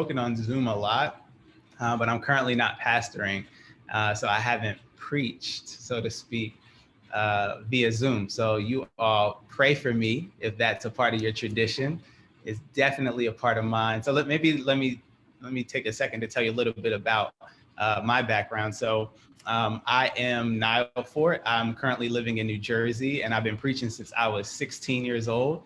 spoken on Zoom a lot, but I'm currently not pastoring, so I haven't preached, so to speak, via Zoom. So you all pray for me if that's a part of your tradition. It's definitely a part of mine. So let me take a second to tell you a little bit about my background. So I am Nyle. I'm currently living in New Jersey, and I've been preaching since I was 16 years old.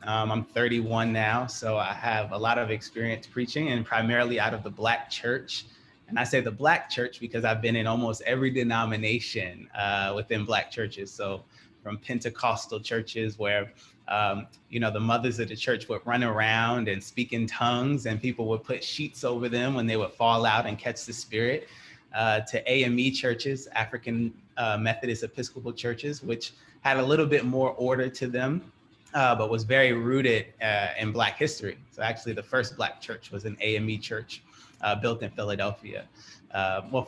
I'm 31 now, so I have a lot of experience preaching, and primarily out of the Black church. And I say the Black church because I've been in almost every denomination within Black churches. So from Pentecostal churches where, the mothers of the church would run around and speak in tongues, and people would put sheets over them when they would fall out and catch the spirit, to AME churches, African Methodist Episcopal churches, which had a little bit more order to them, but was very rooted in Black history. So actually the first Black church was an AME church built in Philadelphia.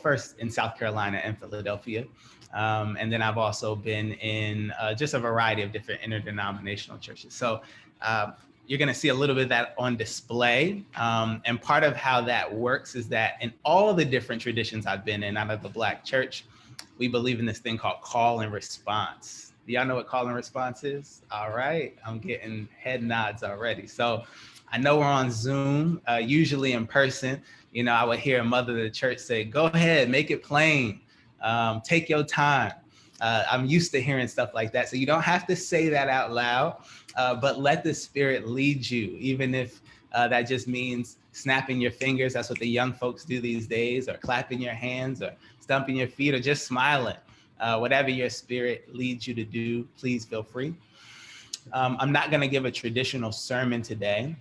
First in South Carolina and Philadelphia. And then I've also been in just a variety of different interdenominational churches. So you're gonna see a little bit of that on display. And part of how that works is that in all of the different traditions I've been in out of the Black church, we believe in this thing called call and response. Do y'all know what call and response is? All right, I'm getting head nods already. So I know we're on Zoom, usually in person. I would hear a mother of the church say, go ahead, make it plain, take your time. I'm used to hearing stuff like that. So you don't have to say that out loud, but let the Spirit lead you, even if that just means snapping your fingers. That's what the young folks do these days, or clapping your hands, or stumping your feet, or just smiling. Whatever your spirit leads you to do, please feel free. I'm not going to give a traditional sermon today,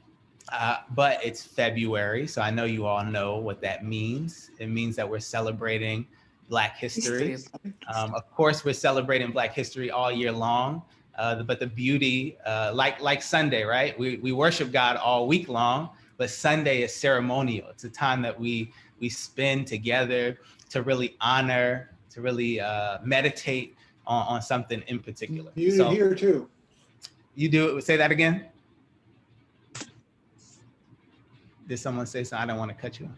but it's February, so I know you all know what that means. It means that we're celebrating Black history. Of course, we're celebrating Black history all year long, but the beauty, like Sunday, right? We worship God all week long, but Sunday is ceremonial. It's a time that we spend together to really honor, to really meditate on something in particular. You do here too. You do it. Say that again. Did someone say something? I don't want to cut you off.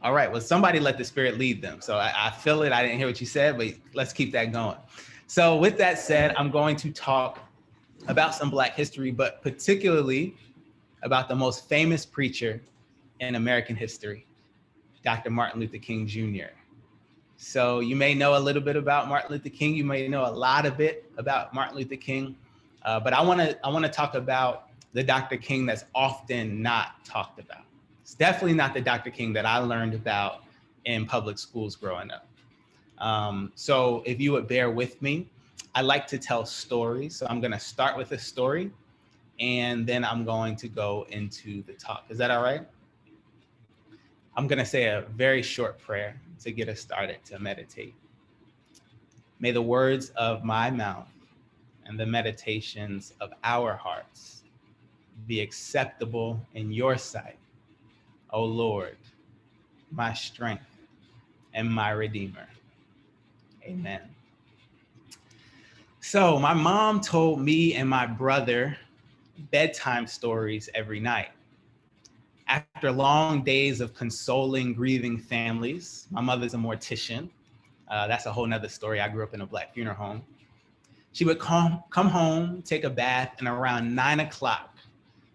All right, well, somebody let the Spirit lead them. So I feel it. I didn't hear what you said, but let's keep that going. So with that said, I'm going to talk about some Black history, but particularly about the most famous preacher in American history, Dr. Martin Luther King Jr. So you may know a little bit about Martin Luther King. You may know a lot of it about Martin Luther King, but I want to talk about the Dr. King that's often not talked about. It's definitely not the Dr. King that I learned about in public schools growing up. So if you would bear with me, I like to tell stories. So I'm going to start with a story, and then I'm going to go into the talk. Is that all right? I'm going to say a very short prayer to get us started to meditate. May the words of my mouth and the meditations of our hearts be acceptable in your sight, O Lord, my strength and my Redeemer. Amen. So my mom told me and my brother bedtime stories every night. After long days of consoling grieving families, my mother's a mortician. That's a whole nother story. I grew up in a Black funeral home. She would come home, take a bath, and around 9 o'clock,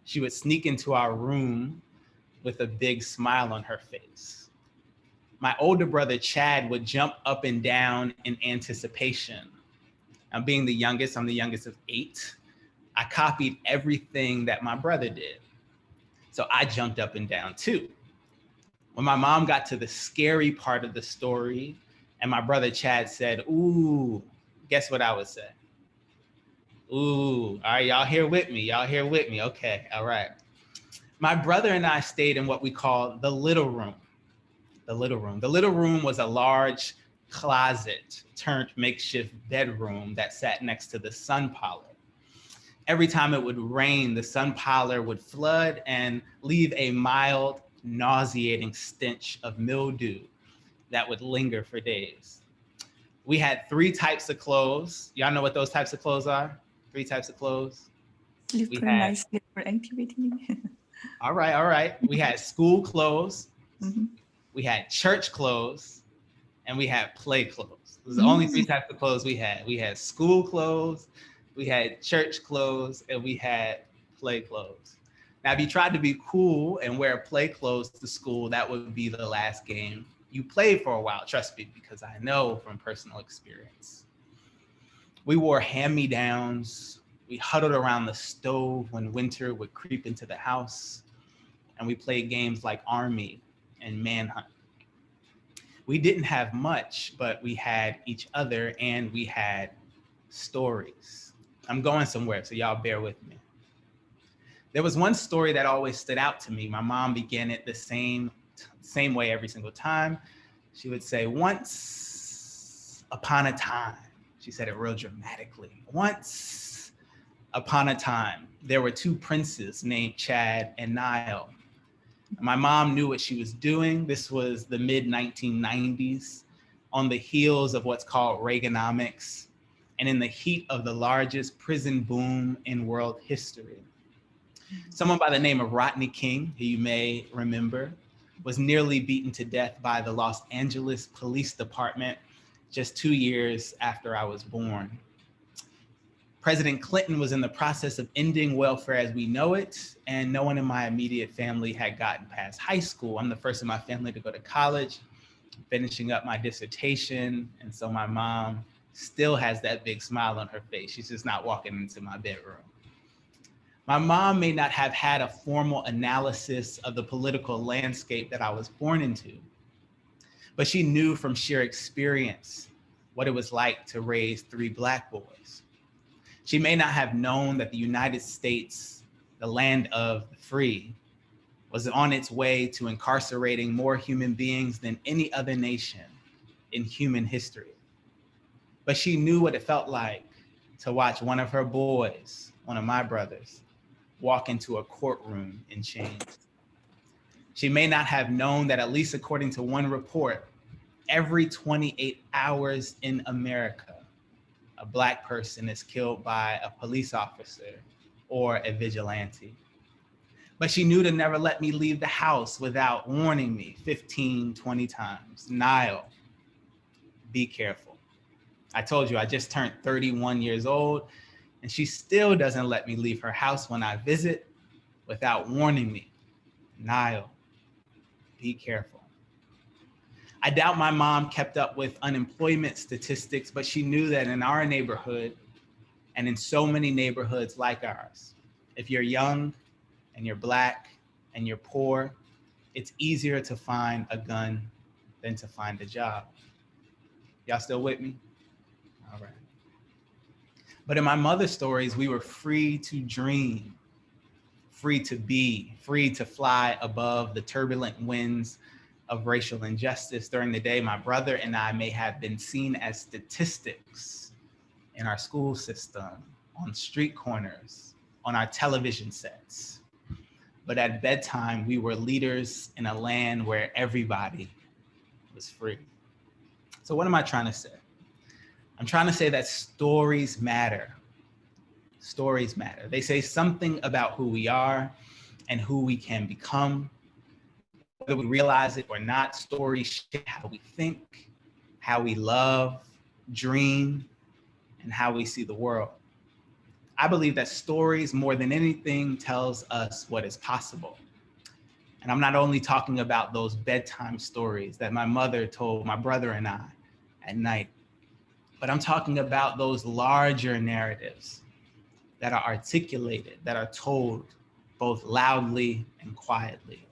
she would sneak into our room with a big smile on her face. My older brother, Chad, would jump up and down in anticipation. Now, being the youngest, I'm the youngest of 8. I copied everything that my brother did. So I jumped up and down too. When my mom got to the scary part of the story and my brother Chad said, ooh, guess what I would say? Ooh, all right, y'all here with me? Y'all here with me? Okay, all right. My brother and I stayed in what we call the little room. The little room. The little room was a large closet turned makeshift bedroom that sat next to the sun parlor. Every time it would rain, the sun parlor would flood and leave a mild, nauseating stench of mildew that would linger for days. We had 3 types of clothes. Y'all know what those types of clothes are? 3 types of clothes. Slipper, nice slipper activity. All right, all right. We had school clothes, Mm-hmm. we had church clothes, and we had play clothes. Those are the only three Mm-hmm. types of clothes we had. We had school clothes, we had church clothes, and we had play clothes. Now, if you tried to be cool and wear play clothes to school, that would be the last game you played for a while. Trust me, because I know from personal experience. We wore hand-me-downs. We huddled around the stove when winter would creep into the house, and we played games like Army and Manhunt. We didn't have much, but we had each other and we had stories. I'm going somewhere, so y'all bear with me. There was one story that always stood out to me. My mom began it the same way every single time. She would say, "Once upon a time." She said it real dramatically. "Once upon a time, there were two princes named Chad and Nyle." My mom knew what she was doing. This was the mid 1990s, on the heels of what's called Reaganomics, and in the heat of the largest prison boom in world history. Someone by the name of Rodney King, who you may remember, was nearly beaten to death by the Los Angeles Police Department just 2 years after I was born. President Clinton was in the process of ending welfare as we know it, and no one in my immediate family had gotten past high school. I'm the first in my family to go to college, finishing up my dissertation, and so my mom still has that big smile on her face. She's just not walking into my bedroom. My mom may not have had a formal analysis of the political landscape that I was born into, but she knew from sheer experience what it was like to raise three Black boys. She may not have known that the United States, the land of the free, was on its way to incarcerating more human beings than any other nation in human history. But she knew what it felt like to watch one of her boys, one of my brothers, walk into a courtroom in chains. She may not have known that, at least according to one report, every 28 hours in America, a Black person is killed by a police officer or a vigilante. But she knew to never let me leave the house without warning me 15, 20 times. "Nyle, be careful." I told you I just turned 31 years old, and she still doesn't let me leave her house when I visit without warning me. "Nyle, be careful." I doubt my mom kept up with unemployment statistics, but she knew that in our neighborhood, and in so many neighborhoods like ours, if you're young and you're Black and you're poor, it's easier to find a gun than to find a job. Y'all still with me? All right. But in my mother's stories, we were free to dream, free to be, free to fly above the turbulent winds of racial injustice. During the day, my brother and I may have been seen as statistics in our school system, on street corners, on our television sets. But at bedtime, we were leaders in a land where everybody was free. So what am I trying to say? I'm trying to say that stories matter. Stories matter. They say something about who we are and who we can become. Whether we realize it or not, stories shape how we think, how we love, dream, and how we see the world. I believe that stories, more than anything, tells us what is possible. And I'm not only talking about those bedtime stories that my mother told my brother and I at night, but I'm talking about those larger narratives that are articulated, that are told both loudly and quietly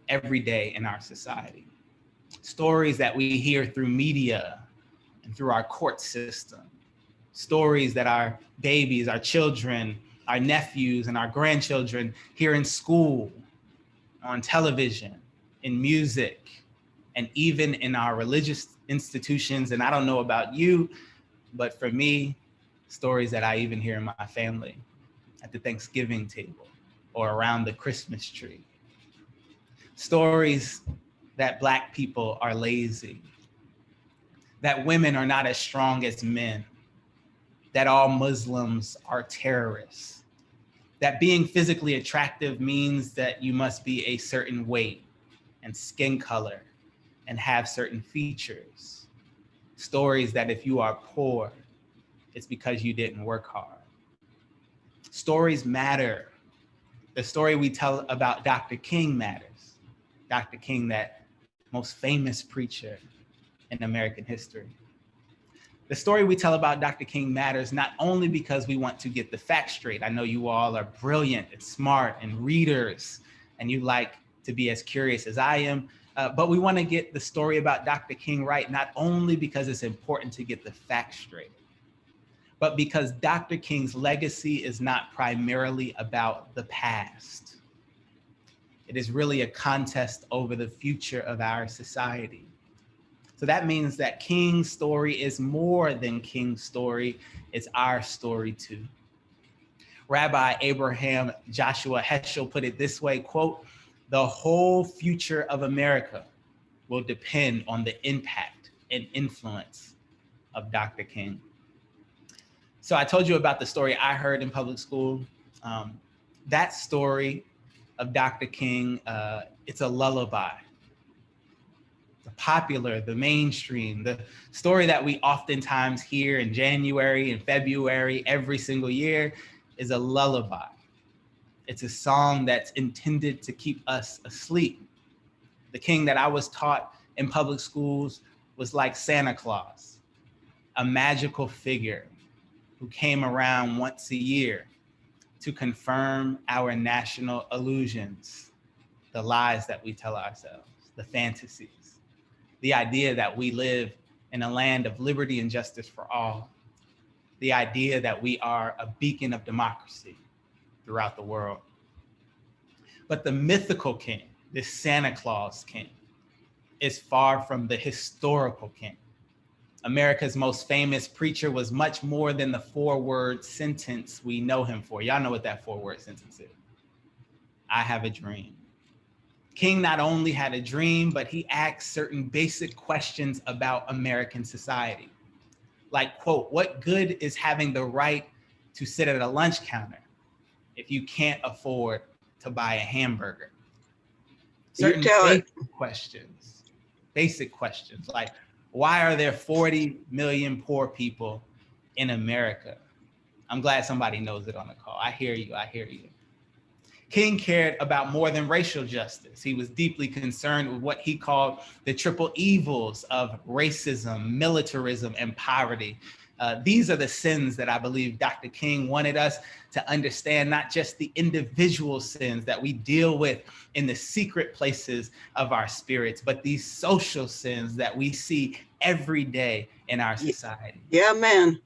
every day in our society. Stories that we hear through media and through our court system. Stories that our babies, our children, our nephews, and our grandchildren hear in school, on television, in music, and even in our religious institutions. And I don't know about you, but for me, stories that I even hear in my family at the Thanksgiving table or around the Christmas tree. Stories that Black people are lazy, that women are not as strong as men, that all Muslims are terrorists, that being physically attractive means that you must be a certain weight and skin color and have certain features. Stories that if you are poor, it's because you didn't work hard. Stories matter. The story we tell about Dr. King matters. Dr. King, that most famous preacher in American history. The story we tell about Dr. King matters not only because we want to get the facts straight. I know you all are brilliant and smart and readers, and you like to be as curious as I am, but we want to get the story about Dr. King right, not only because it's important to get the facts straight, but because Dr. King's legacy is not primarily about the past. It is really a contest over the future of our society. So that means that King's story is more than King's story, it's our story too. Rabbi Abraham Joshua Heschel put it this way, quote, "The whole future of America will depend on the impact and influence of Dr. King." So I told you about the story I heard in public school. That story of Dr. King, it's a lullaby. The popular, the mainstream, the story that we oftentimes hear in January and February every single year is a lullaby. It's a song that's intended to keep us asleep. The king that I was taught in public schools was like Santa Claus, a magical figure who came around once a year to confirm our national illusions, the lies that we tell ourselves, the fantasies. The idea that we live in a land of liberty and justice for all. The idea that we are a beacon of democracy throughout the world. But the mythical king, this Santa Claus king, is far from the historical king. America's most famous preacher was much more than the 4-word sentence we know him for. Y'all know what that 4-word sentence is. I have a dream. King not only had a dream, but he asked certain basic questions about American society. Like, quote, "What good is having the right to sit at a lunch counter if you can't afford to buy a hamburger?" Certain basic questions like, why are there 40 million poor people in America? I'm glad somebody knows it on the call. I hear you. King cared about more than racial justice. He was deeply concerned with what he called the triple evils of racism, militarism, and poverty. These are the sins that I believe Dr. King wanted us to understand, not just the individual sins that we deal with in the secret places of our spirits, but these social sins that we see every day in our society. Yeah, man.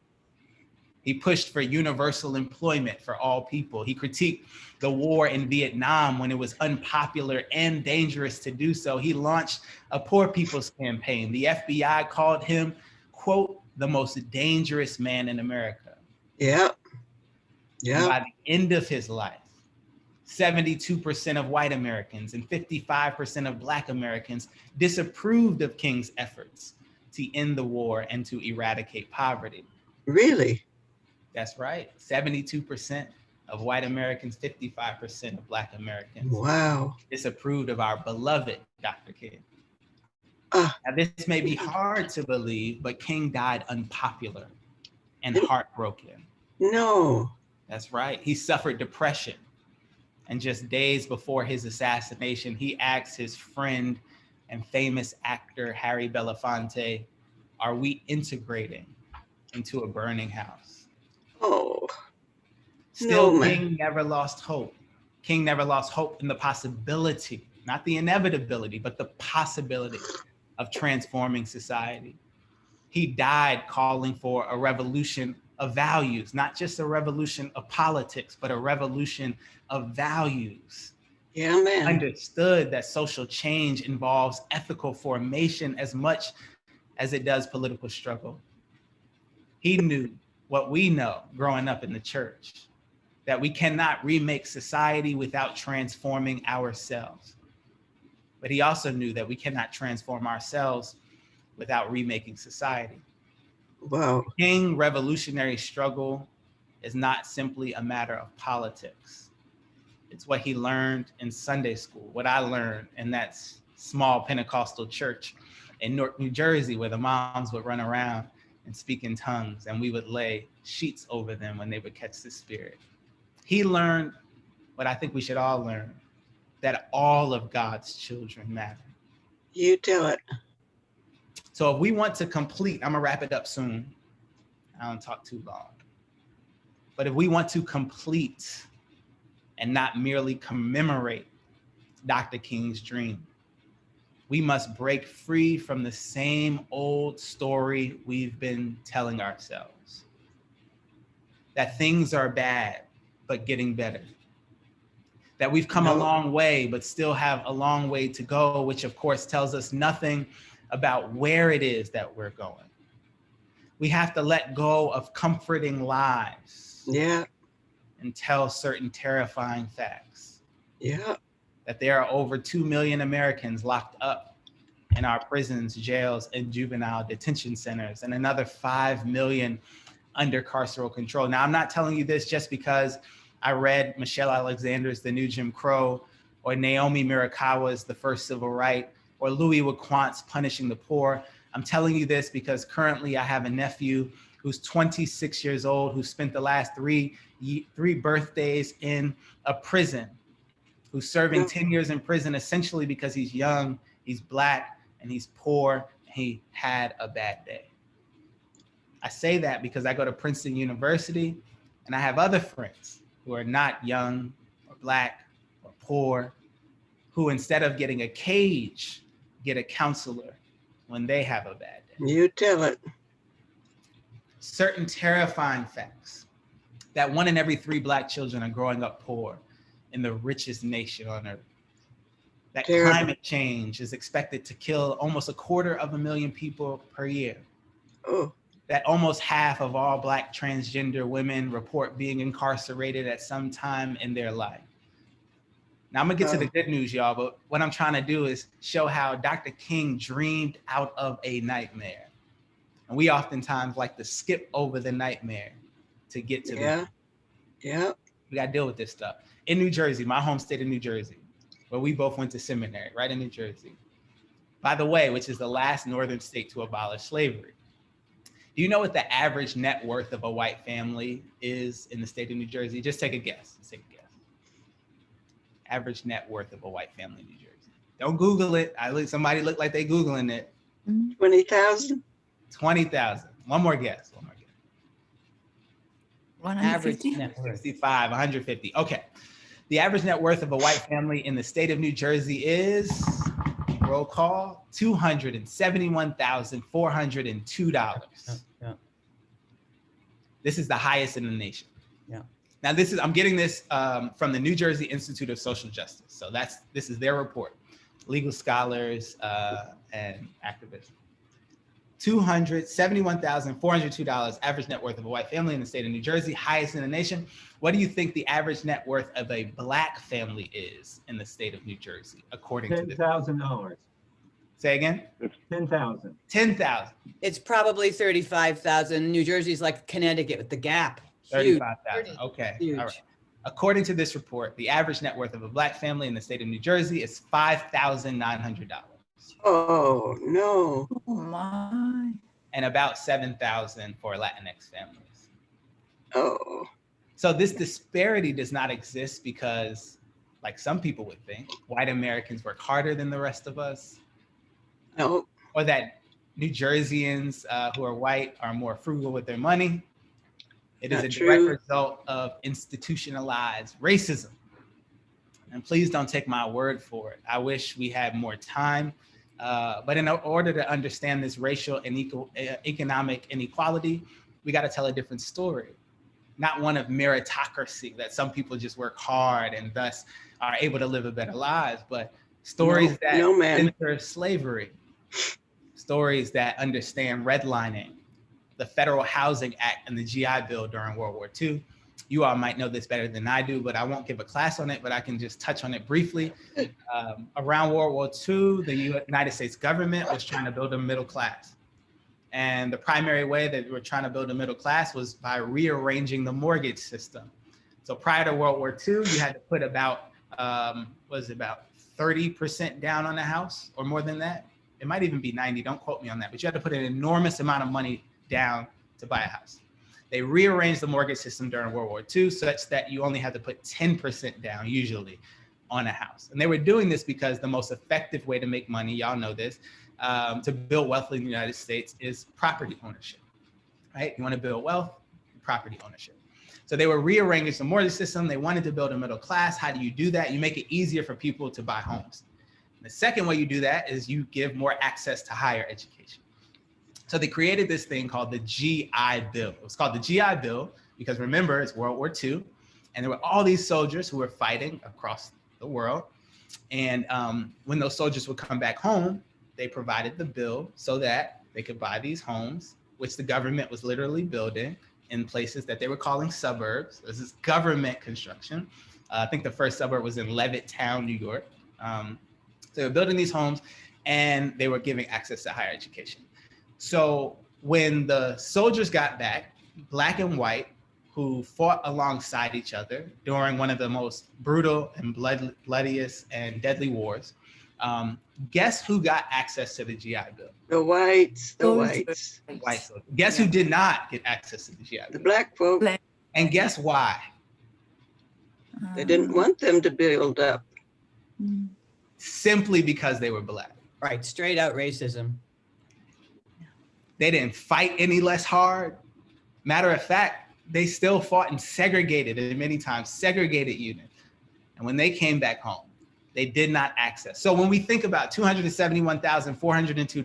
He pushed for universal employment for all people. He critiqued the war in Vietnam when it was unpopular and dangerous to do so. He launched a poor people's campaign. The FBI called him, quote, "the most dangerous man in America." Yeah. And by the end of his life, 72% of white Americans and 55% of Black Americans disapproved of King's efforts to end the war and to eradicate poverty. Really? That's right. 72% of white Americans, 55% of Black Americans. Wow. Disapproved of our beloved Dr. King. Now, this may be hard to believe, but King died unpopular and heartbroken. No. That's right. He suffered depression. And just days before his assassination, he asked his friend and famous actor, Harry Belafonte, "Are we integrating into a burning house?" Oh. Still, No, King never lost hope. King never lost hope in the possibility, not the inevitability, but the possibility of transforming society. He died calling for a revolution of values, not just a revolution of politics, but a revolution of values. Yeah, man. Understood that social change involves ethical formation as much as it does political struggle. He knew what we know growing up in the church, that we cannot remake society without transforming ourselves. But he also knew that we cannot transform ourselves without remaking society. Wow. King revolutionary struggle is not simply a matter of politics. It's what he learned in Sunday school, what I learned in that small Pentecostal church in Newark, New Jersey, where the moms would run around and speak in tongues, and we would lay sheets over them when they would catch the Spirit. He learned what I think we should all learn, that all of God's children matter. You tell it. So if we want to complete, I'm gonna wrap it up soon. I don't talk too long. But if we want to complete and not merely commemorate Dr. King's dream, we must break free from the same old story we've been telling ourselves. That things are bad, but getting better. That we've come a long way, but still have a long way to go, which of course tells us nothing about where it is that we're going. We have to let go of comforting lies. Yeah. And tell certain terrifying facts. Yeah. That there are over 2 million Americans locked up in our prisons, jails, and juvenile detention centers, and another 5 million under carceral control. Now, I'm not telling you this just because I read Michelle Alexander's The New Jim Crow, or Naomi Murakawa's The First Civil Right, or Louis Waquant's Punishing the Poor. I'm telling you this because currently I have a nephew who's 26 years old, who spent the last three birthdays in a prison, who's serving 10 years in prison, essentially because he's young, he's Black, and he's poor, and he had a bad day. I say that because I go to Princeton University, and I have other friends who are not young or Black or poor, who instead of getting a cage, get a counselor when they have a bad day. You tell it. Certain terrifying facts, that 1 in every 3 Black children are growing up poor in the richest nation on earth. That climate change is expected to kill almost 250,000 people per year. Oh. That almost half of all Black transgender women report being incarcerated at some time in their life. Now I'm gonna get to the good news, y'all, but what I'm trying to do is show how Dr. King dreamed out of a nightmare. And we oftentimes like to skip over the nightmare to get to the we gotta deal with this stuff. In New Jersey, my home state of New Jersey, where we both went to seminary, right in New Jersey. By the way, which is the last northern state to abolish slavery. Do you know what the average net worth of a white family is in the state of New Jersey? Just take a guess. Let's take a guess. Average net worth of a white family in New Jersey. Don't Google it. Somebody looked like they Googling it. 20,000. 20,000. One more guess. 150? Average net 65, 150. Okay. The average net worth of a white family in the state of New Jersey is, roll call, $271,402. Yeah. This is the highest in the nation. Yeah. Now I'm getting this from the New Jersey Institute of Social Justice. So this is their report, legal scholars and activists. $271,402 average net worth of a white family in the state of New Jersey, highest in the nation. What do you think the average net worth of a Black family is in the state of New Jersey, according to this? $10,000. Say again? It's 10,000. 10,000. It's probably 35,000. New Jersey's like Connecticut with the gap. 35,000. Okay. Huge. All right. According to this report, the average net worth of a Black family in the state of New Jersey is $5,900. Oh, no. Oh my. And about 7,000 for Latinx families. Oh. So this disparity does not exist because, like some people would think, white Americans work harder than the rest of us. No. Or that New Jerseyans who are white are more frugal with their money. It is a direct result of institutionalized racism. And please don't take my word for it. I wish we had more time. But in order to understand this racial and economic inequality, we got to tell a different story. Not one of meritocracy, that some people just work hard and thus are able to live a better lives, but stories that center slavery, stories that understand redlining, the Federal Housing Act and the GI Bill during World War II. You all might know this better than I do, but I won't give a class on it, but I can just touch on it briefly. Around World War II, the United States government was trying to build a middle class. And the primary way that we were trying to build a middle class was by rearranging the mortgage system. So prior to World War II, you had to put about, was it about 30% down on the house or more than that? It might even be 90, don't quote me on that, but you had to put an enormous amount of money down to buy a house. They rearranged the mortgage system during World War II such that you only had to put 10% down usually on a house. And they were doing this because the most effective way to make money, y'all know this, to build wealth in the United States is property ownership, right? You want to build wealth, property ownership. So they were rearranging the mortgage system. They wanted to build a middle class. How do you do that? You make it easier for people to buy homes. And the second way you do that is you give more access to higher education. So they created this thing called the GI Bill. It was called the GI Bill because remember, it's World War II. And there were all these soldiers who were fighting across the world. And when those soldiers would come back home, they provided the bill so that they could buy these homes, which the government was literally building in places that they were calling suburbs. This is government construction. I think the first suburb was in Levittown, New York. So they were building these homes and they were giving access to higher education. So when the soldiers got back, black and white, who fought alongside each other during one of the most brutal and bloodiest and deadly wars, guess who got access to the GI Bill? The whites, the Soldiers. whites. White soldiers. Guess who did not get access to the GI The Bill? black folk, Black. And guess why? they didn't want them to build up. Mm. Simply because they were black. Right, straight out racism. They didn't fight any less hard. Matter of fact, they still fought in segregated, and many times segregated units. And when they came back home, they did not access. So when we think about $271,402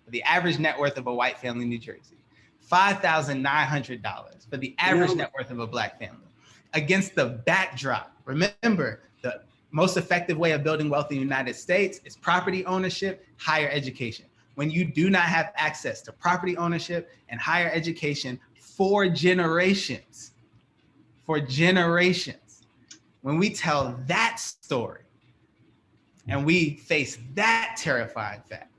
for the average net worth of a white family in New Jersey, $5,900 for the average net worth of a black family, against the backdrop, remember, the most effective way of building wealth in the United States is property ownership, higher education. When you do not have access to property ownership and higher education for generations, when we tell that story and we face that terrifying fact,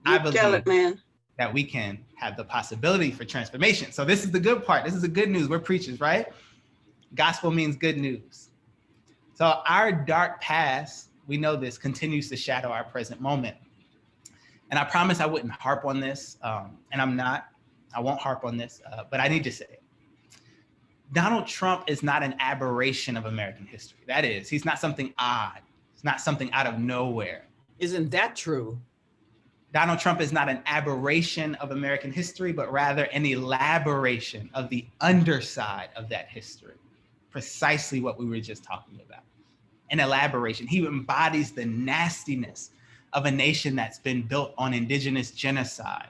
I You tell believe it, man. that we can have the possibility for transformation. So this is the good part. This is the good news. We're preachers, right? Gospel means good news. So our dark past, we know this, continues to shadow our present moment. And I promised I wouldn't harp on this, and I'm not. I won't harp on this, but I need to say it. Donald Trump is not an aberration of American history. That is, he's not something odd. It's not something out of nowhere. Isn't that true? Donald Trump is not an aberration of American history, but rather an elaboration of the underside of that history. Precisely what we were just talking about. An elaboration. He embodies the nastiness of a nation that's been built on indigenous genocide,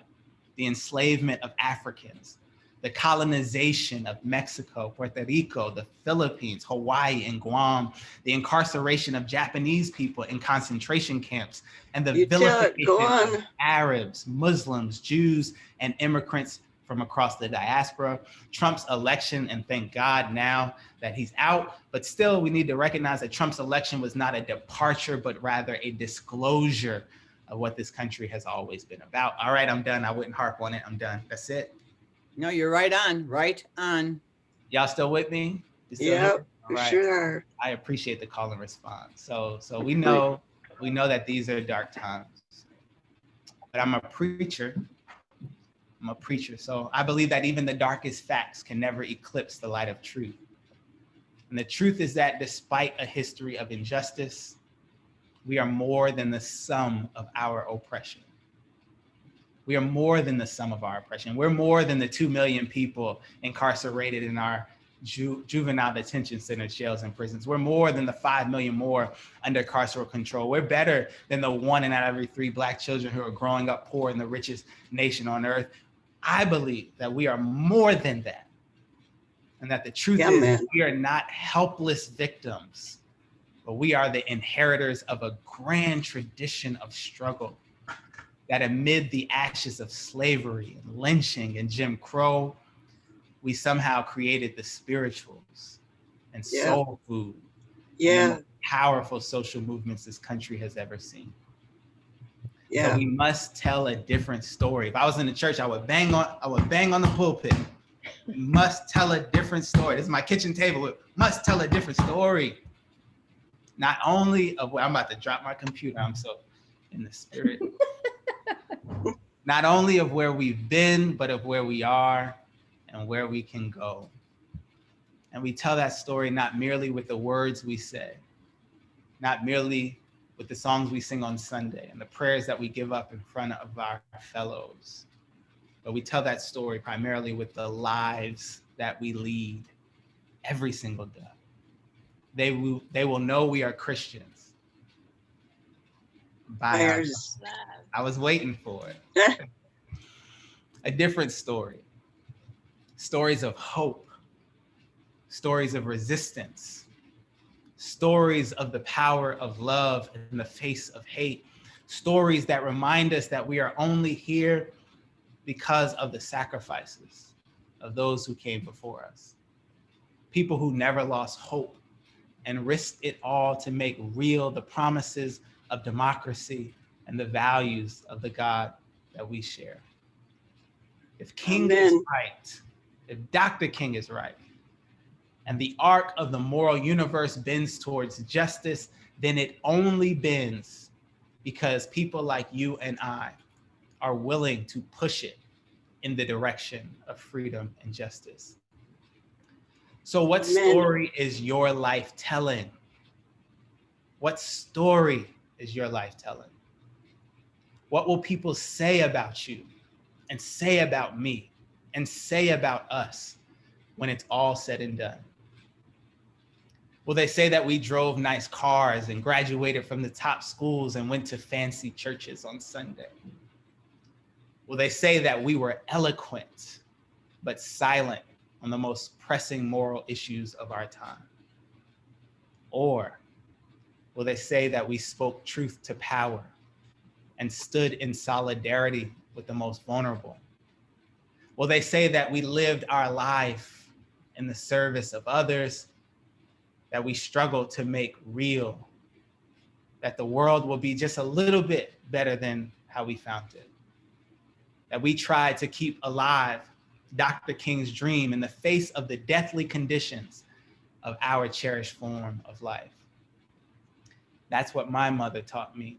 the enslavement of Africans, the colonization of Mexico, Puerto Rico, the Philippines, Hawaii, and Guam, the incarceration of Japanese people in concentration camps, and the vilification of Arabs, Muslims, Jews, and immigrants from across the diaspora, Trump's election, and thank God now that he's out, but still we need to recognize that Trump's election was not a departure, but rather a disclosure of what this country has always been about. All right, I'm done. I wouldn't harp on it. I'm done. That's it. No, you're right on, right on. Y'all still with me? Yeah, we right. sure are. I appreciate the call and response. So we know that these are dark times, but I'm a preacher. So I believe that even the darkest facts can never eclipse the light of truth. And the truth is that despite a history of injustice, we are more than the sum of our oppression. We are more than the sum of our oppression. We're more than the 2 million people incarcerated in our juvenile detention centers, jails, and prisons. We're more than the 5 million more under carceral control. We're better than the 1 out of every 3 Black children who are growing up poor in the richest nation on earth. I believe that we are more than that. And that the truth is we are not helpless victims, but we are the inheritors of a grand tradition of struggle that amid the ashes of slavery and lynching and Jim Crow, we somehow created the spirituals and soul food. And the most powerful social movements this country has ever seen. Yeah. So we must tell a different story. If I was in the church, I would bang on the pulpit. We must tell a different story. This is my kitchen table. We must tell a different story. Not only of where I'm about to drop my computer, I'm so in the spirit. Not only of where we've been, but of where we are and where we can go. And we tell that story not merely with the words we say, not merely with the songs we sing on Sunday and the prayers that we give up in front of our fellows, but we tell that story primarily with the lives that we lead every single day. They will know we are Christians by our. I was waiting for it. A different story. Stories of hope. Stories of resistance. Stories of the power of love in the face of hate. Stories that remind us that we are only here because of the sacrifices of those who came before us. People who never lost hope and risked it all to make real the promises of democracy and the values of the God that we share. If King is right, if Dr. King is right, and the arc of the moral universe bends towards justice, then it only bends because people like you and I are willing to push it in the direction of freedom and justice. So what story is your life telling? What story is your life telling? What will people say about you and say about me and say about us when it's all said and done? Will they say that we drove nice cars and graduated from the top schools and went to fancy churches on Sunday? Will they say that we were eloquent but silent on the most pressing moral issues of our time? Or will they say that we spoke truth to power and stood in solidarity with the most vulnerable? Will they say that we lived our life in the service of others, that we struggled to make real, that the world will be just a little bit better than how we found it, that we tried to keep alive Dr. King's dream in the face of the deathly conditions of our cherished form of life? That's what my mother taught me.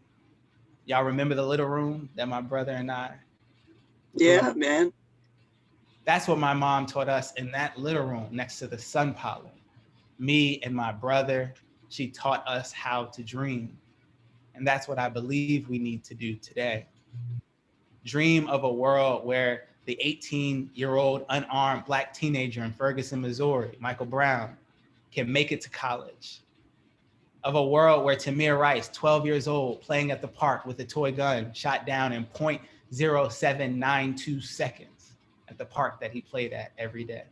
Y'all remember the little room that my brother and I grew up in? Man. That's what my mom taught us in that little room next to the sun parlor. Me and my brother, she taught us how to dream. And that's what I believe we need to do today. Dream of a world where the 18-year-old unarmed Black teenager in Ferguson, Missouri, Michael Brown, can make it to college. Of a world where Tamir Rice, 12 years old, playing at the park with a toy gun, shot down in 0.0792 seconds at the park that he played at every day.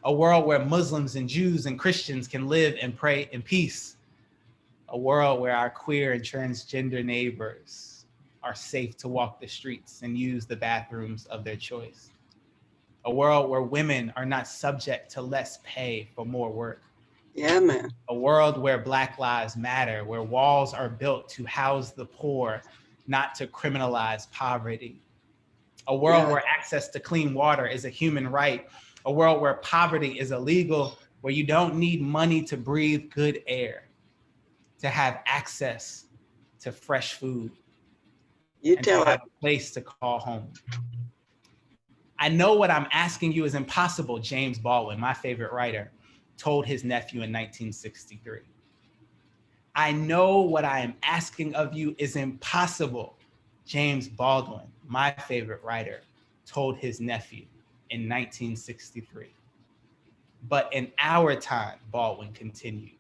A world where Muslims and Jews and Christians can live and pray in peace. A world where our queer and transgender neighbors are safe to walk the streets and use the bathrooms of their choice. A world where women are not subject to less pay for more work. Yeah, man. A world where Black lives matter, where walls are built to house the poor, not to criminalize poverty. A world where access to clean water is a human right. A world where poverty is illegal, where you don't need money to breathe good air, to have access to fresh food, and to have a place to call home. I know what I'm asking you is impossible, James Baldwin, my favorite writer, told his nephew in 1963. I know what I am asking of you is impossible, James Baldwin, my favorite writer, told his nephew in 1963. But in our time, Baldwin continued,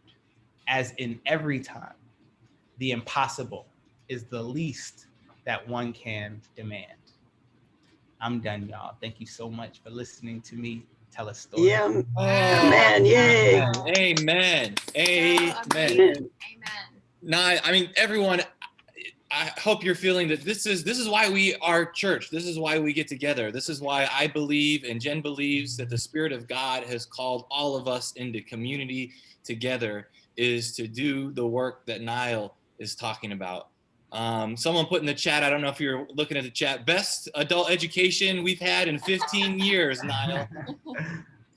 as in every time, the impossible is the least that one can demand. I'm done, y'all. Thank you so much for listening to me tell a story. Yeah, man, yay. Amen. Amen. Nyle, I mean, everyone, I hope you're feeling that this is why we are church. This is why we get together. This is why I believe, and Jen believes, that the Spirit of God has called all of us into community together, is to do the work that Nyle is talking about. Someone put in the chat, I don't know if you're looking at the chat, best adult education we've had in 15 years, Nyle.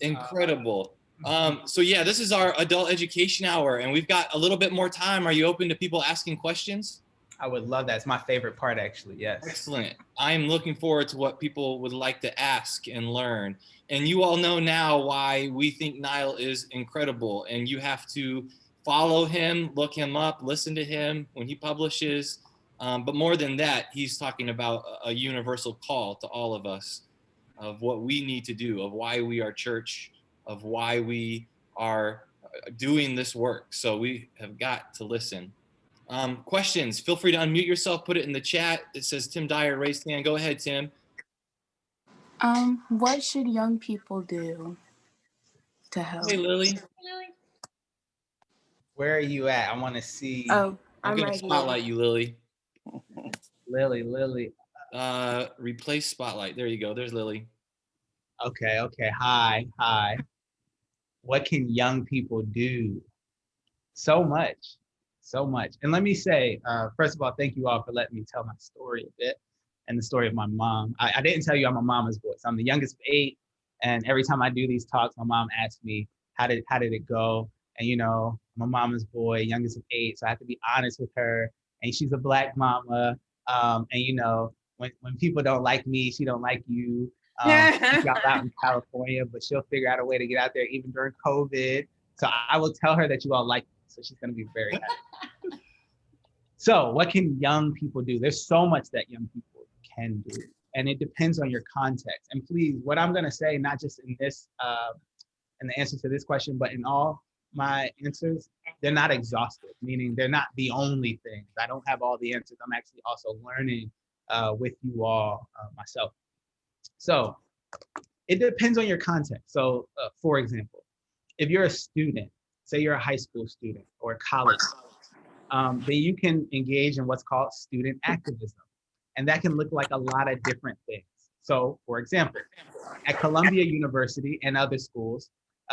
Incredible. So yeah, this is our adult education hour, and we've got a little bit more time. Are you open to people asking questions? I would love that. It's my favorite part, actually. Yes. Excellent. I'm looking forward to what people would like to ask and learn. And you all know now why we think Nyle is incredible. And you have to follow him, look him up, listen to him when he publishes. But more than that, he's talking about a universal call to all of us of what we need to do, of why we are church, of why we are doing this work. So we have got to listen. Questions, feel free to unmute yourself, put it in the chat. It says Tim Dyer raised hand. Go ahead, Tim. What should young people do to help? Hey, Lily. Where are you at? I want to see. Oh, I'm going to spotlight you, Lily. Lily. Replace spotlight. There you go. There's Lily. Okay. Hi. What can young people do? So much. And let me say, first of all, thank you all for letting me tell my story a bit and the story of my mom. I didn't tell you I'm a mama's boy. So I'm the youngest of 8. And every time I do these talks, my mom asks me, how did it go? And, you know, I'm a mama's boy, youngest of 8. So I have to be honest with her. And she's a Black mama. And, you know, when people don't like me, she don't like you. She's out in California, but she'll figure out a way to get out there even during COVID. So I will tell her that you all like me. So she's going to be very happy. So what can young people do? There's so much that young people can do. And it depends on your context. And please, what I'm going to say, not just in this, in the answer to this question, but in all my answers, they're not exhaustive, meaning they're not the only things. I don't have all the answers. I'm actually also learning with you all myself. So it depends on your context. So for example, if you're a student, say you're a high school student or a college, then you can engage in what's called student activism. And that can look like a lot of different things. So for example, at Columbia University and other schools,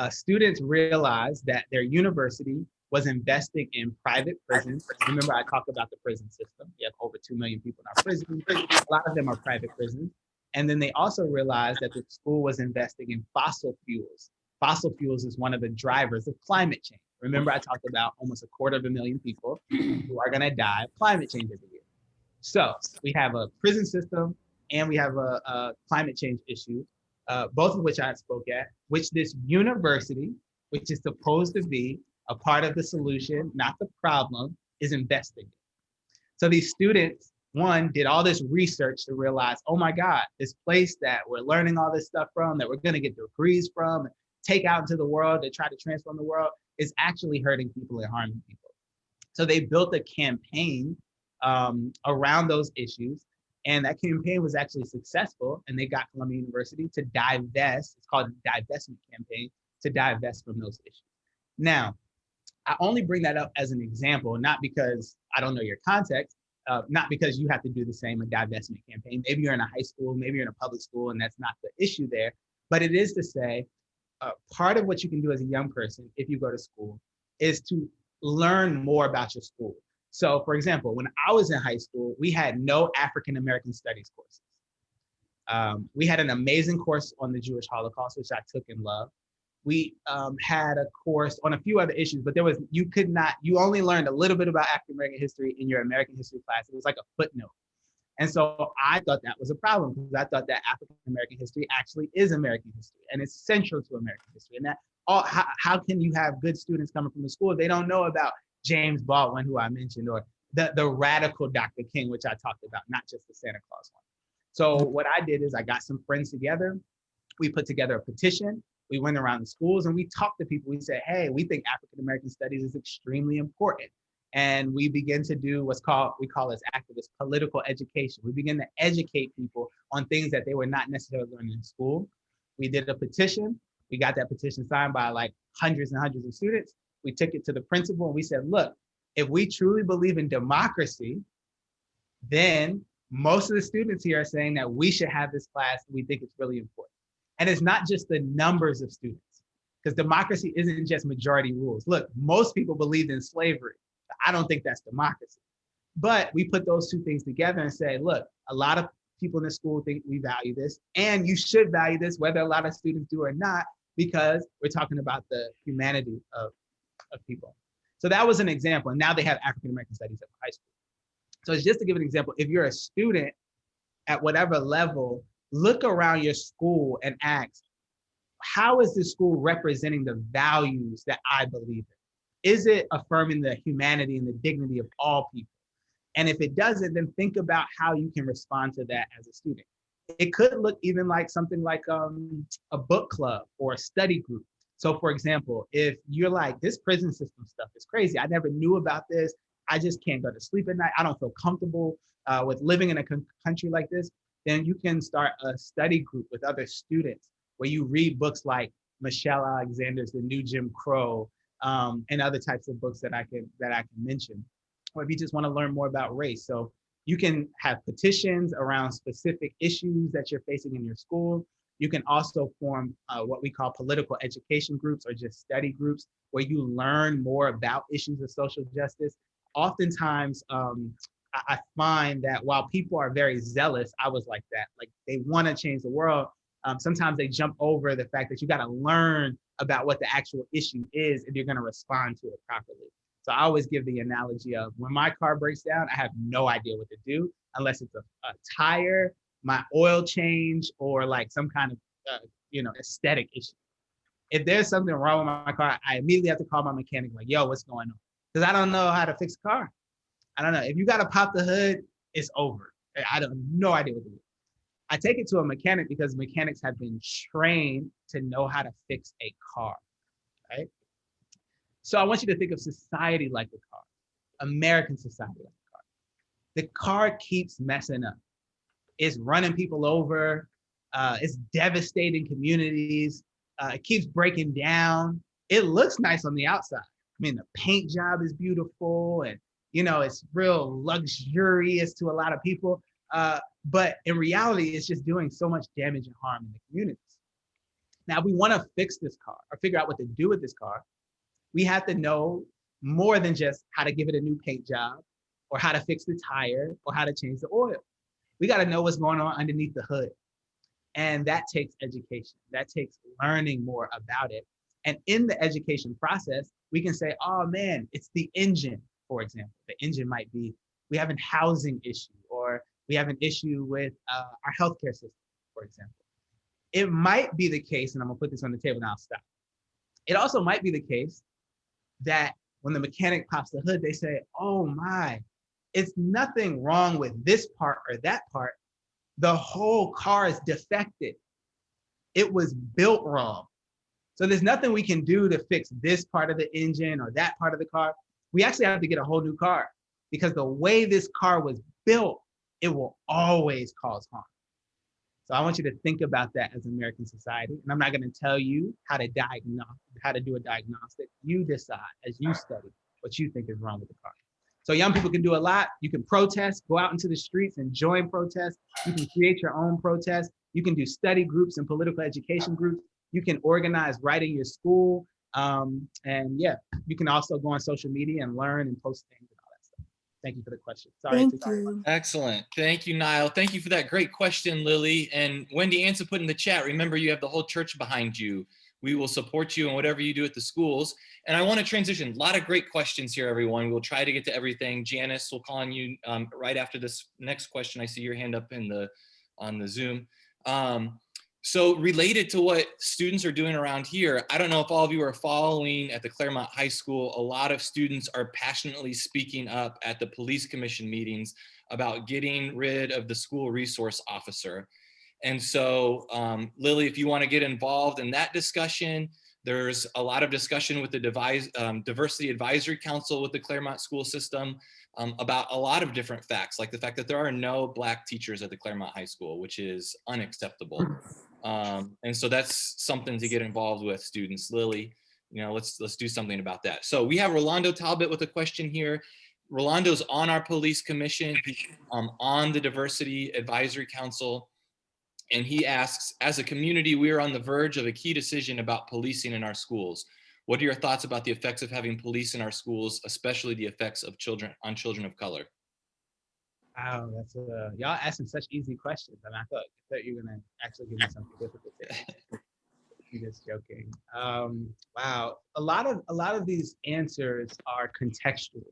students realized that their university was investing in private prisons. Remember, I talked about the prison system. We have over 2 million people in our prisons. A lot of them are private prisons. And then they also realized that the school was investing in fossil fuels. Fossil fuels is one of the drivers of climate change. Remember, I talked about almost 250,000 people who are going to die of climate change every year. So we have a prison system and we have a climate change issue, both of which I spoke at, which this university, which is supposed to be a part of the solution, not the problem, is investing in. So these students, one, did all this research to realize, oh my God, this place that we're learning all this stuff from, that we're going to get degrees from, and take out into the world to try to transform the world, is actually hurting people and harming people. So they built a campaign around those issues, and that campaign was actually successful, and they got Columbia University to divest. It's called a divestment campaign, to divest from those issues. Now, I only bring that up as an example, not because I don't know your context, not because you have to do the same, a divestment campaign. Maybe you're in a high school, maybe you're in a public school, and that's not the issue there. But it is to say, part of what you can do as a young person, if you go to school, is to learn more about your school. So for example, when I was in high school, we had no African-American studies courses. We had an amazing course on the Jewish Holocaust, which I took and loved. We had a course on a few other issues, but you only learned a little bit about African-American history in your American history class. It was like a footnote. And so I thought that was a problem, because I thought that African-American history actually is American history, and it's central to American history. And that how can you have good students coming from the school if they don't know about James Baldwin, who I mentioned, or the radical Dr. King, which I talked about, not just the Santa Claus one. So what I did is I got some friends together. We put together a petition. We went around the schools and we talked to people. We said, hey, we think African-American studies is extremely important. And we begin to do we call as activists, political education. We begin to educate people on things that they were not necessarily learning in school. We did a petition. We got that petition signed by like hundreds and hundreds of students. We took it to the principal and we said, look, if we truly believe in democracy, then most of the students here are saying that we should have this class. We think it's really important. And it's not just the numbers of students, because democracy isn't just majority rules. Look, most people believed in slavery. I don't think that's democracy. But we put those two things together and say, look, a lot of people in the school think we value this, and you should value this, whether a lot of students do or not, because we're talking about the humanity of people. So that was an example. And now they have African American studies at high school. So it's just to give an example, if you're a student at whatever level, look around your school and ask, how is this school representing the values that I believe in? Is it affirming the humanity and the dignity of all people? And if it doesn't, then think about how you can respond to that as a student. It could look even like something like a book club or a study group. So for example, if you're like, this prison system stuff is crazy, I never knew about this, I just can't go to sleep at night, I don't feel comfortable with living in a country like this, then you can start a study group with other students where you read books like Michelle Alexander's The New Jim Crow, and other types of books that I can mention. Or if you just want to learn more about race. So you can have petitions around specific issues that you're facing in your school. You can also form what we call political education groups or just study groups where you learn more about issues of social justice. Oftentimes, I find that while people are very zealous, I was like that, like they want to change the world. Sometimes they jump over the fact that you got to learn about what the actual issue is if you're going to respond to it properly. So I always give the analogy of when my car breaks down, I have no idea what to do unless it's a tire, my oil change, or like some kind of aesthetic issue. If there's something wrong with my car, I immediately have to call my mechanic, like, yo, what's going on? Because I don't know how to fix a car. I don't know. If you got to pop the hood, it's over. I have no idea what to do. I take it to a mechanic because mechanics have been trained to know how to fix a car, right? So I want you to think of society like a car, American society like a car. The car keeps messing up. It's running people over. It's devastating communities. It keeps breaking down. It looks nice on the outside. I mean, the paint job is beautiful and, it's real luxurious to a lot of people. But in reality, it's just doing so much damage and harm in the communities. Now, if we want to fix this car or figure out what to do with this car, we have to know more than just how to give it a new paint job or how to fix the tire or how to change the oil. We got to know what's going on underneath the hood. And that takes education. That takes learning more about it. And in the education process, we can say, oh man, it's the engine, for example. The engine might be, we have a housing issue or we have an issue with our healthcare system, for example. It might be the case, and I'm gonna put this on the table and I'll stop. It also might be the case that when the mechanic pops the hood, they say, oh my, it's nothing wrong with this part or that part. The whole car is defective. It was built wrong. So there's nothing we can do to fix this part of the engine or that part of the car. We actually have to get a whole new car because the way this car was built, it will always cause harm. So I want you to think about that as American society. And I'm not going to tell you how to do a diagnostic. You decide as you study what you think is wrong with the car. So young people can do a lot. You can protest, go out into the streets and join protests. You can create your own protests. You can do study groups and political education groups. You can organize right in your school. And yeah, you can also go on social media and learn and post things and all that stuff. Thank you for the question. Thank you. Excellent. Thank you, Nyle. Thank you for that great question, Lily. And Wendy Ansa put in the chat, remember you have the whole church behind you. We will support you in whatever you do at the schools. And I want to transition. A lot of great questions here, everyone. We'll try to get to everything. Janice, we'll call on you right after this next question. I see your hand up on the Zoom. So related to what students are doing around here, I don't know if all of you are following at the Claremont High School, a lot of students are passionately speaking up at the police commission meetings about getting rid of the school resource officer. And so, Lily, if you want to get involved in that discussion, there's a lot of discussion with the Diversity Advisory Council with the Claremont school system about a lot of different facts, like the fact that there are no Black teachers at the Claremont High School, which is unacceptable. And so that's something to get involved with, students. Lily, let's do something about that. So we have Rolando Talbot with a question here. Rolando's on our police commission, on the Diversity Advisory Council. And he asks, as a community, we are on the verge of a key decision about policing in our schools. What are your thoughts about the effects of having police in our schools, especially the effects of children of color? Wow, that's y'all asking such easy questions, and I thought you were gonna actually give me something difficult to answer. I'm just joking. Wow, a lot of these answers are contextual,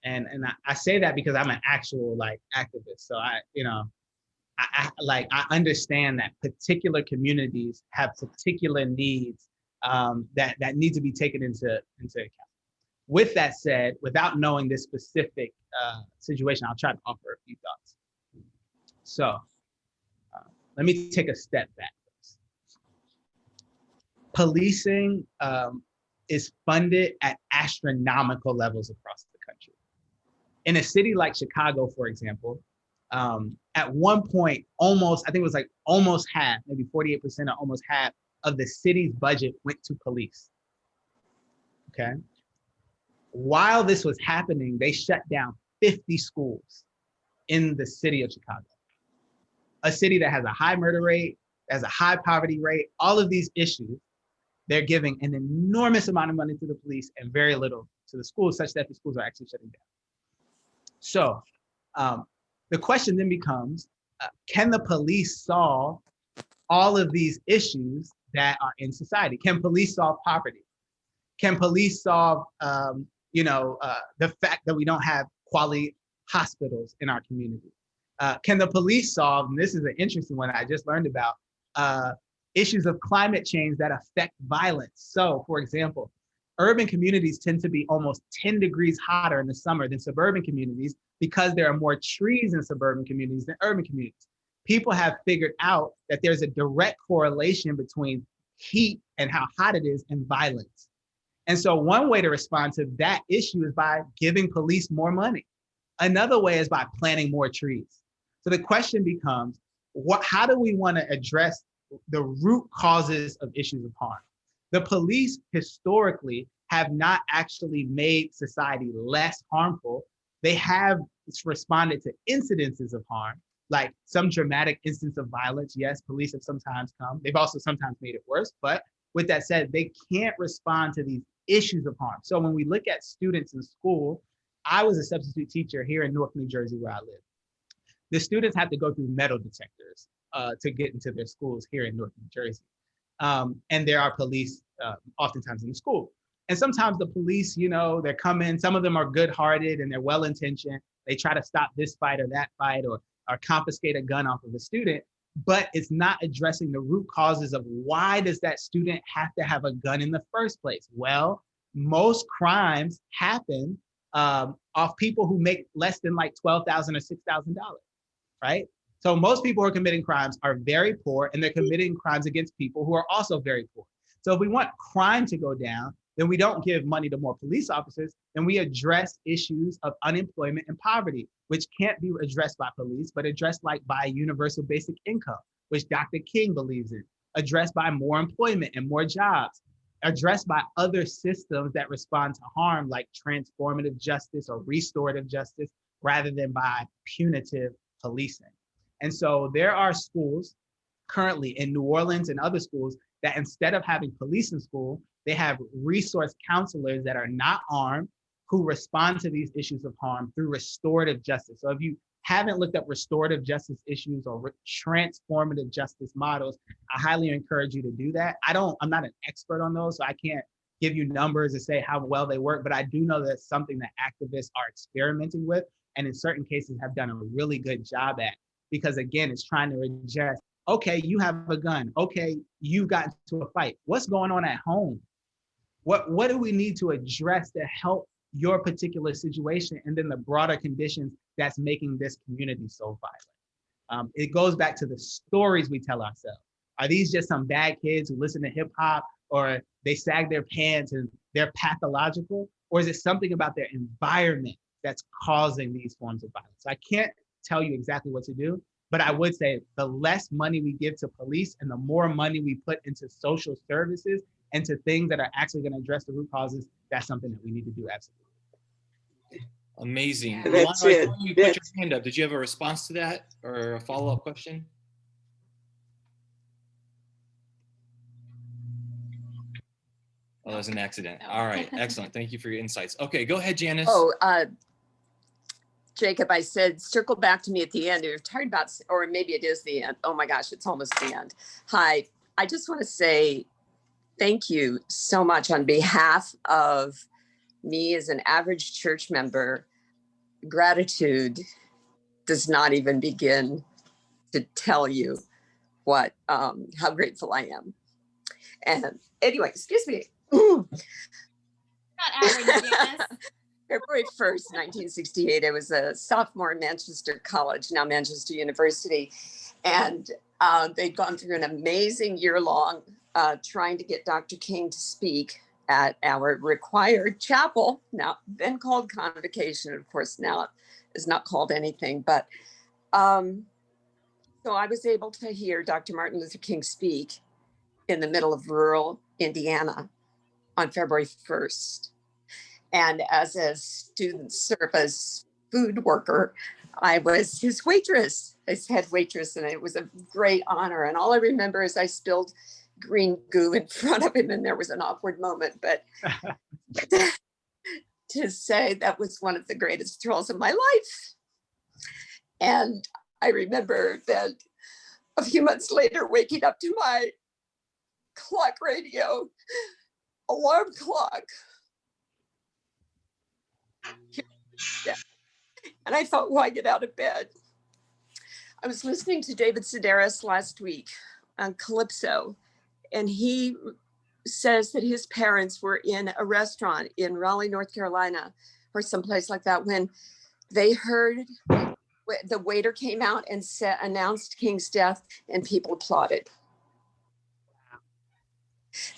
and I say that because I'm an actual like activist. So I understand that particular communities have particular needs that need to be taken into account. With that said, without knowing this specific situation, I'll try to offer a few thoughts. So let me take a step back. Policing is funded at astronomical levels across the country. In a city like Chicago, for example, at one point, I think it was like almost half, maybe 48% or almost half of the city's budget went to police. Okay. While this was happening, they shut down 50 schools in the city of Chicago, a city that has a high murder rate, has a high poverty rate, all of these issues. They're giving an enormous amount of money to the police and very little to the schools, such that the schools are actually shutting down. So the question then becomes, can the police solve all of these issues that are in society? Can police solve poverty? Can police solve, the fact that we don't have quality hospitals in our community? Can the police solve, and this is an interesting one I just learned about, issues of climate change that affect violence? So, for example, urban communities tend to be almost 10 degrees hotter in the summer than suburban communities because there are more trees in suburban communities than urban communities. People have figured out that there's a direct correlation between heat and how hot it is and violence. And so one way to respond to that issue is by giving police more money. Another way is by planting more trees. So the question becomes, how do we want to address the root causes of issues of harm? The police historically have not actually made society less harmful. They have responded to incidences of harm, like some dramatic instance of violence. Yes, police have sometimes come. They've also sometimes made it worse. But with that said, they can't respond to these issues of harm. So when we look at students in school, I was a substitute teacher here in Newark, New Jersey, where I live. The students have to go through metal detectors to get into their schools here in Newark, New Jersey. And there are police oftentimes in the school. And sometimes the police, they're coming, some of them are good-hearted and they're well-intentioned. They try to stop this fight or that fight or confiscate a gun off of a student, but it's not addressing the root causes of why does that student have to have a gun in the first place? Well, most crimes happen off people who make less than like $12,000 or $6,000, right? So most people who are committing crimes are very poor, and they're committing crimes against people who are also very poor. So if we want crime to go down, then we don't give money to more police officers, and we address issues of unemployment and poverty, which can't be addressed by police, but addressed like by universal basic income, which Dr. King believes in, addressed by more employment and more jobs, addressed by other systems that respond to harm, like transformative justice or restorative justice, rather than by punitive policing. And so there are schools currently in New Orleans and other schools that instead of having police in school, they have resource counselors that are not armed who respond to these issues of harm through restorative justice. So if you haven't looked up restorative justice issues or transformative justice models, I highly encourage you to do that. I'm not an expert on those, so I can't give you numbers to say how well they work, but I do know that's something that activists are experimenting with, and in certain cases have done a really good job at. Because again, it's trying to address, okay, you have a gun. Okay, you got into a fight. What's going on at home? What do we need to address to help your particular situation, and then the broader conditions that's making this community so violent? It goes back to the stories we tell ourselves. Are these just some bad kids who listen to hip hop, or they sag their pants and they're pathological? Or is it something about their environment that's causing these forms of violence? So I can't tell you exactly what to do, but I would say the less money we give to police and the more money we put into social services and to things that are actually going to address the root causes, that's something that we need to do. Absolutely. Amazing. That's Luana, I it. saw you put your hand up. Did you have a response to that or a follow-up question? Oh, that was an accident. All right, excellent. Thank you for your insights. Okay, go ahead, Janice. Oh, Jacob, I said, circle back to me at the end. You're talking about, or maybe it is the end. Oh my gosh, it's almost the end. Hi, I just want to say thank you so much on behalf of me as an average church member. Gratitude does not even begin to tell you what, how grateful I am. And anyway, excuse me. Not average, Janice. February 1st, 1968, I was a sophomore at Manchester College, now Manchester University. And they'd gone through an amazing year-long trying to get Dr. King to speak at our required chapel, now then called Convocation, of course, now it is not called anything. But so I was able to hear Dr. Martin Luther King speak in the middle of rural Indiana on February 1st. And as a student service food worker, I was his waitress, his head waitress, and it was a great honor. And all I remember is I spilled green goo in front of him, and there was an awkward moment. But to say that was one of the greatest thrills of my life. And I remember that a few months later, waking up to my clock radio, alarm clock. And I thought, why get out of bed? I was listening to David Sedaris last week on Calypso, and he says that his parents were in a restaurant in Raleigh, North Carolina, or someplace like that, when they heard the waiter came out and announced King's death, and people applauded.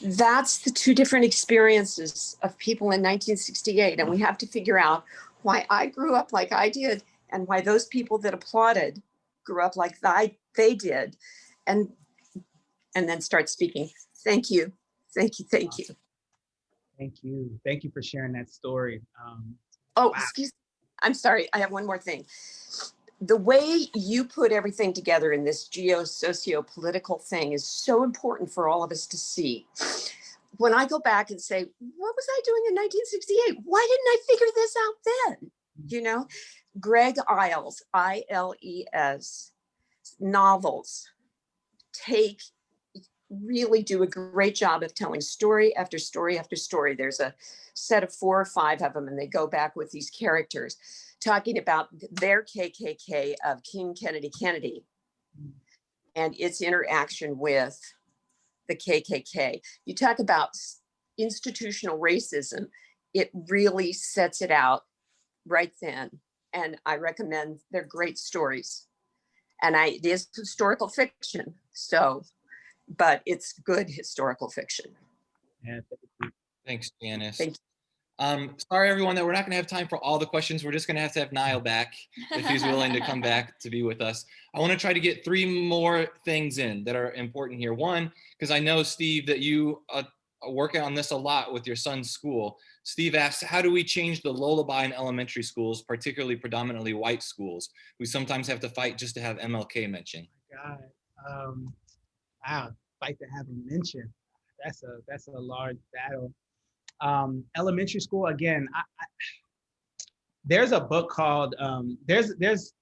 That's the two different experiences of people in 1968. And we have to figure out why I grew up like I did and why those people that applauded grew up like they did, and then start speaking. Thank you. Thank you. Thank you. Thank you. Thank you for sharing that story. Wow. Excuse me. I'm sorry. I have one more thing. The way you put everything together in this socio-political thing is so important for all of us to see. When I go back and say, what was I doing in 1968? Why didn't I figure this out then? You know, Greg Iles, I-L-E-S, novels really do a great job of telling story after story after story. There's a set of 4 or 5 of them, and they go back with these characters talking about their KKK of King Kennedy and its interaction with the KKK. You talk about institutional racism, it really sets it out right then. And I recommend, they're great stories. And it is historical fiction, but it's good historical fiction. Yeah, Thanks, Janice. Thank you. Sorry, everyone, that we're not going to have time for all the questions. We're just going to have Nyle back if he's willing to come back to be with us. I want to try to get 3 more things in that are important here. One, because I know, Steve, that you are working on this a lot with your son's school. Steve asks, how do we change the lullaby in elementary schools, particularly predominantly white schools? We sometimes have to fight just to have MLK mentioned. God, wow, fight to have him mentioned. That's a large battle. Elementary school, again, there's a book called, there's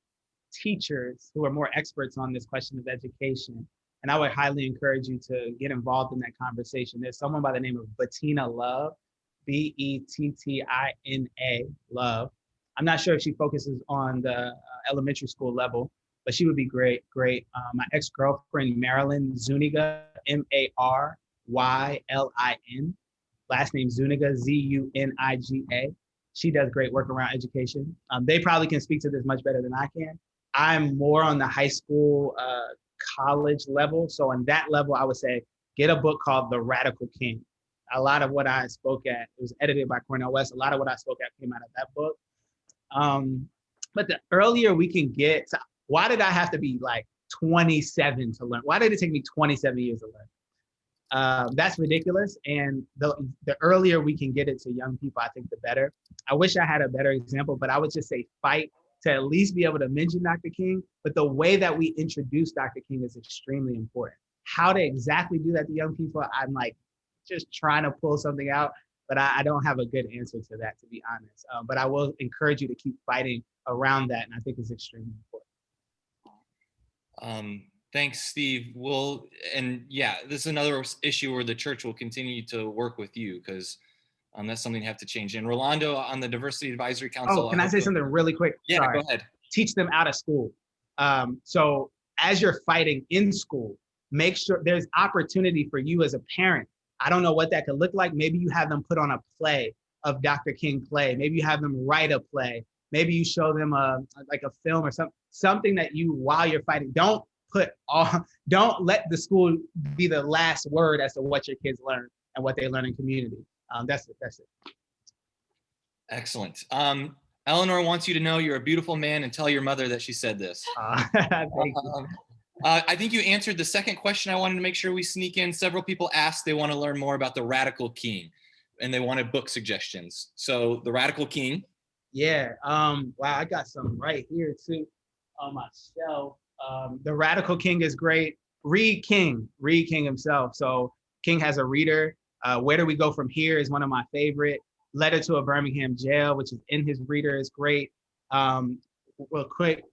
teachers who are more experts on this question of education, and I would highly encourage you to get involved in that conversation. There's someone by the name of Bettina Love, Bettina, Love. I'm not sure if she focuses on the elementary school level, but she would be great. My ex-girlfriend, Marilyn Zuniga, Marylin. Last name Zuniga, Zuniga. She does great work around education. They probably can speak to this much better than I can. I'm more on the high school, college level. So on that level, I would say, get a book called The Radical King. A lot of what I spoke at, it was edited by Cornel West. A lot of what I spoke at came out of that book. But the earlier we can get, why did I have to be like 27 to learn? Why did it take me 27 years to learn? That's ridiculous. And the earlier we can get it to young people, I think the better. I wish I had a better example, but I would just say fight to at least be able to mention Dr. King. But the way that we introduce Dr. King is extremely important. How to exactly do that to young people, I'm like just trying to pull something out. but I don't have a good answer to that, to be honest. But I will encourage you to keep fighting around that, and I think it's extremely important. Thanks, Steve. And yeah, this is another issue where the church will continue to work with you, because that's something you have to change. And Rolando on the Diversity Advisory Council. Oh, can I say something really quick? Yeah, Sorry. go ahead. Teach them out of school. So as you're fighting in school, make sure there's opportunity for you as a parent. I don't know what that could look like. Maybe you have them put on a play of Dr. King play. Maybe you have them write a play. Maybe you show them like a film or something that you, while you're fighting, don't let the school be the last word as to what your kids learn and what they learn in community. That's it. Excellent. Eleanor wants you to know you're a beautiful man and tell your mother that she said this. Thank you. I think you answered the second question I wanted to make sure we sneak in. Several people asked they want to learn more about the Radical King, and they wanted book suggestions. So the Radical King. Yeah. Wow, I got some right here too on my shelf. The Radical King is great. Read King himself. So King has a reader. Where Do We Go From Here is one of my favorite. Letter to a Birmingham Jail, which is in his reader, is great. Real quick.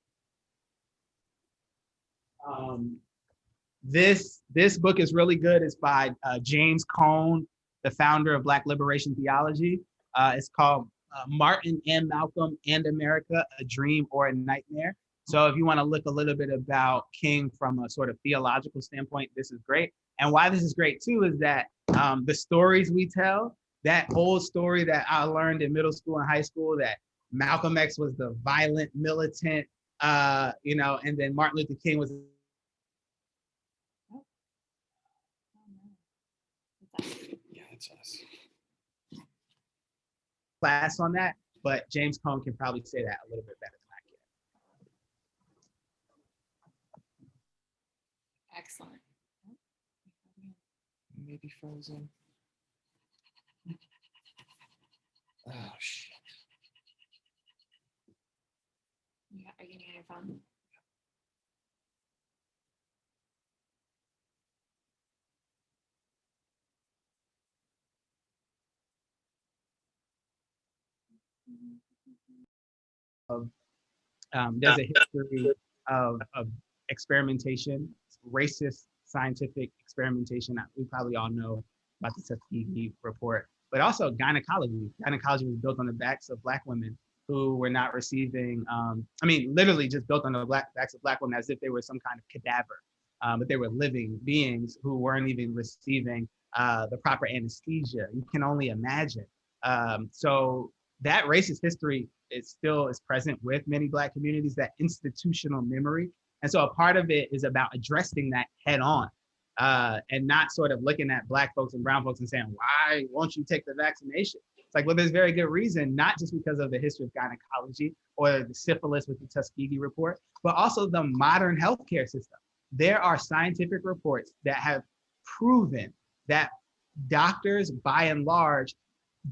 This book is really good. It's by James Cone, the founder of Black Liberation Theology. It's called Martin and Malcolm and America, A Dream or a Nightmare. So if you want to look a little bit about King from a sort of theological standpoint, this is great. And why this is great too is that the stories we tell, that old story that I learned in middle school and high school, that Malcolm X was the violent militant, and then Martin Luther King was. Yeah, it's us. Class on that, but James Cone can probably say that a little bit better than I can. Excellent. Maybe frozen. Oh, shit. Yeah, are you gonna get your phone? There's a history of experimentation, racist scientific experimentation. We probably all know about the Tuskegee report, but also gynecology. Gynecology was built on the backs of Black women who were not receiving, literally just built on the backs of Black women as if they were some kind of cadaver, but they were living beings who weren't even receiving the proper anesthesia. You can only imagine. So that racist history is present with many Black communities, that institutional memory. And so a part of it is about addressing that head on and not sort of looking at Black folks and brown folks and saying, why won't you take the vaccination? It's like, well, there's very good reason, not just because of the history of gynecology or the syphilis with the Tuskegee report, but also the modern healthcare system. There are scientific reports that have proven that doctors, by and large,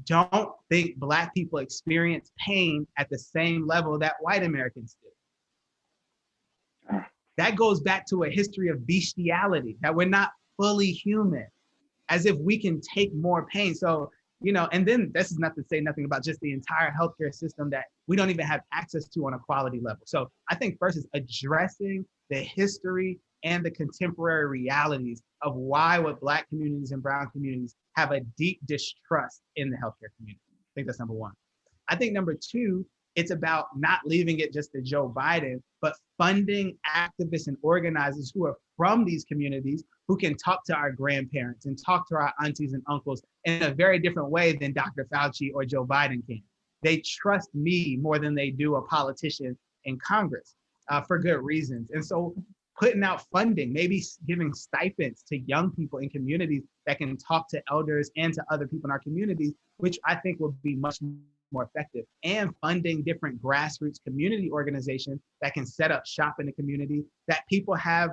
don't think Black people experience pain at the same level that white Americans do. That goes back to a history of bestiality, that we're not fully human, as if we can take more pain. So, and then this is not to say nothing about just the entire healthcare system that we don't even have access to on a quality level. So I think first is addressing the history and the contemporary realities of why what Black communities and brown communities have a deep distrust in the healthcare community. I think that's number one. I think number two, it's about not leaving it just to Joe Biden, but funding activists and organizers who are from these communities who can talk to our grandparents and talk to our aunties and uncles in a very different way than Dr. Fauci or Joe Biden can. They trust me more than they do a politician in Congress for good reasons. And so putting out funding, maybe giving stipends to young people in communities that can talk to elders and to other people in our communities, which I think will be much more effective, and funding different grassroots community organizations that can set up shop in the community that people have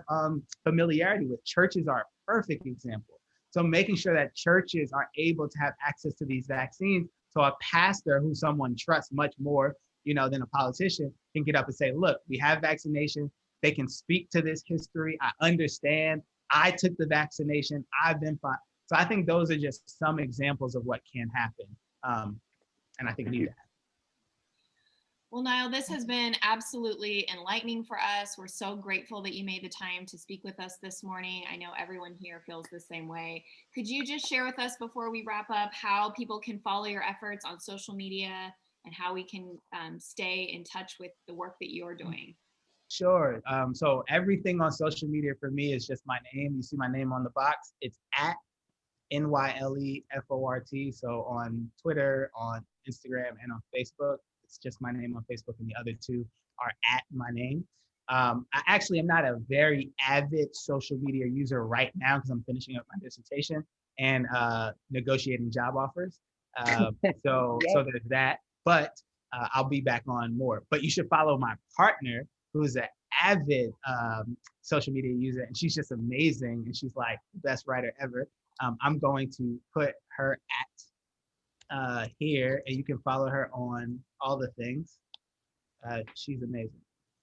familiarity with. Churches are a perfect example. So making sure that churches are able to have access to these vaccines, so a pastor who someone trusts much more, than a politician can get up and say, look, we have vaccination. They can speak to this history. I understand. I took the vaccination. I've been fine. So I think those are just some examples of what can happen. And I think we need that. Well, Nyle, this has been absolutely enlightening for us. We're so grateful that you made the time to speak with us this morning. I know everyone here feels the same way. Could you just share with us before we wrap up how people can follow your efforts on social media and how we can stay in touch with the work that you're doing? Sure. So everything on social media for me is just my name. You see my name on the box. It's at NYLEFORT. So on Twitter, on Instagram, and on Facebook. It's just my name on Facebook, and the other two are at my name. I actually am not a very avid social media user right now because I'm finishing up my dissertation and negotiating job offers. So there's that, but I'll be back on more. But you should follow my partner, who's an avid social media user, and she's just amazing, and she's like the best writer ever. I'm going to put her at here, and you can follow her on all the things. She's amazing.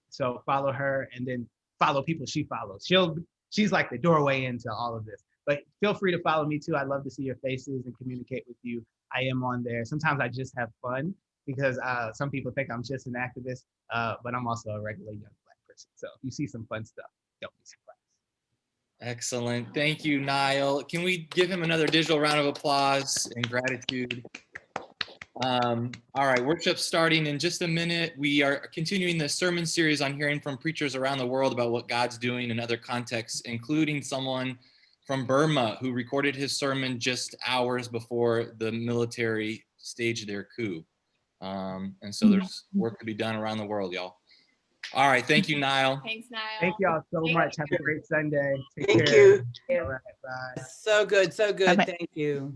So follow her, and then follow people she follows. She's like the doorway into all of this. But feel free to follow me too. I'd love to see your faces and communicate with you. I am on there. Sometimes I just have fun because some people think I'm just an activist, but I'm also a regular young Black person. So if you see some fun stuff, don't be surprised. Excellent. Thank you, Nyle. Can we give him another digital round of applause and gratitude? All right, workshop's starting in just a minute. We are continuing the sermon series on hearing from preachers around the world about what God's doing in other contexts, including someone from Burma who recorded his sermon just hours before the military staged their coup. And so there's work to be done around the world, y'all. All right, thank you, Nyle. Thanks, Nyle. Thank y'all so much. Have a great Sunday. Take Thank care. you. All right, bye. So good, so good. Bye-bye. Thank you.